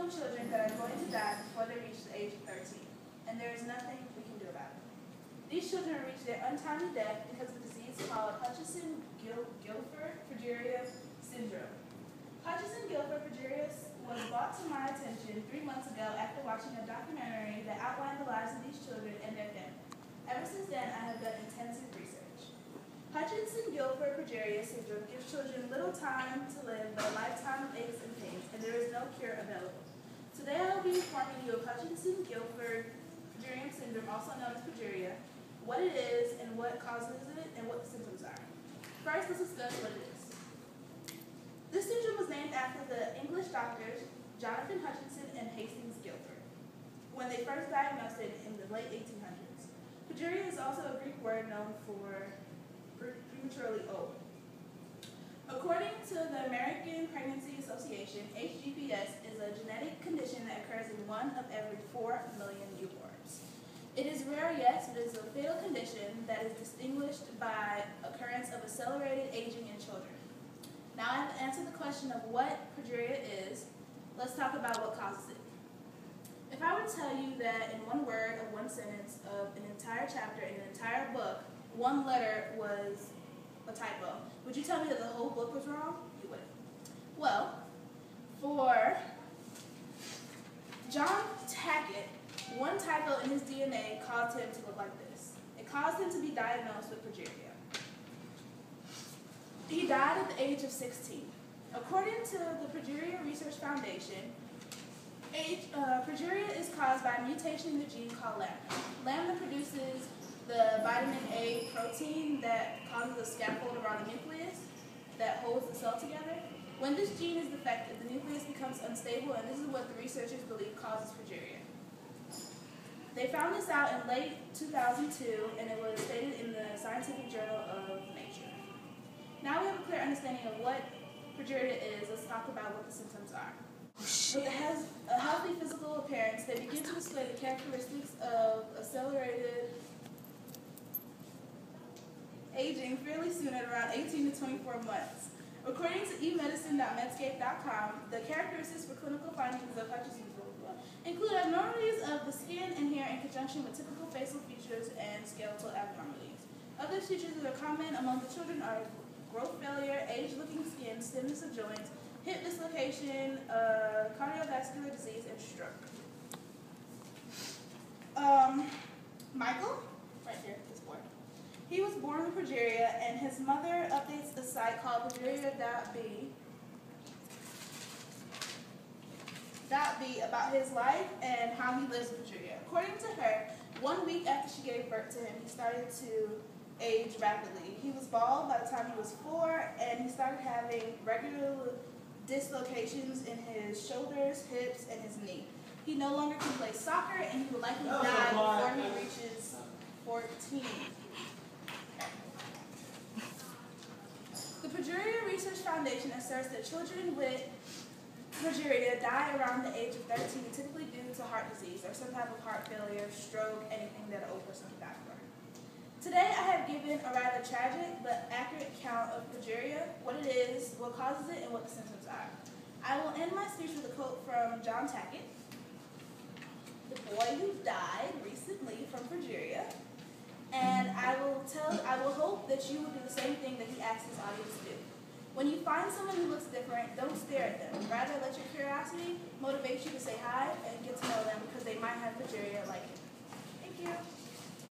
young children that are going to die before they reach the age of 13, and there is nothing we can do about it. These children reach their untimely death because of a disease called Hutchinson Gilford Progeria Syndrome. Hutchinson Gilford Progeria was brought to my attention 3 months ago after watching a documentary that outlined the lives of these children and their families. Ever since then, I have done intensive research. Hutchinson Gilford Progeria Syndrome gives children little time to live, but a lifetime of aches and pains, and there is no cure available. Today I will be informing you of Hutchinson Gilford Progeria Syndrome, also known as progeria, what it is and what causes it, and what the symptoms are. First, let's discuss what it is. This syndrome was named after the English doctors Jonathan Hutchinson and Hastings Gilford when they first diagnosed it in the late 1800s. Progeria is also a Greek word known for prematurely old. According to the American Pregnancy Association, HGPS is a genetic condition that occurs in 1 of every 4 million newborns. It is rare, yes, but it is a fatal condition that is distinguished by occurrence of accelerated aging in children. Now I have answered the question of what progeria is. Let's talk about what causes it. If I were to tell you that in one word or one sentence of an entire chapter in an entire book, one letter was a typo, would you tell me that the whole book was wrong? You wouldn't. Well, for John Tackett, one typo in his DNA caused him to look like this. It caused him to be diagnosed with progeria. He died at the age of 16. According to the Progeria Research Foundation, progeria is caused by a mutation in the gene called lambda. Lambda produces the vitamin A protein that causes a scaffold around the nucleus that holds the cell together. When this gene is defective, the nucleus becomes unstable, and this is what the researchers believe causes progeria. They found this out in late 2002, and it was stated in the Scientific Journal of Nature. Now we have a clear understanding of what progeria is. Let's talk about what the symptoms are. If it has a healthy physical appearance, they begin to display the characteristics of accelerated aging fairly soon at around 18 to 24 months. According to emedicine.medscape.com, the characteristics for clinical findings of Hutchinson include abnormalities of the skin and hair in conjunction with typical facial features and skeletal abnormalities. Other features that are common among the children are growth failure, age-looking skin, stiffness of joints, hip dislocation, cardiovascular disease, and stroke. Michael, right here, this boy. He was born with progeria, and his mother updates a site called progeria.b about his life and how he lives with progeria. According to her, 1 week after she gave birth to him, he started to age rapidly. He was bald by the time he was 4, and he started having regular dislocations in his shoulders, hips, and his knee. He no longer can play soccer, and he will likely die before he reaches 14. The Progeria Research Foundation asserts that children with progeria die around the age of 13, typically due to heart disease or some type of heart failure, stroke, anything that an old person can die for. Today I have given a rather tragic but accurate account of progeria, what it is, what causes it, and what the symptoms are. I will end my speech with a quote from John Tackett, the boy who died recently from progeria, and I will hope that you will do the same thing that he asked his audience to do. When you find someone who looks different, don't stare at them. Rather, let your curiosity motivate you to say hi and get to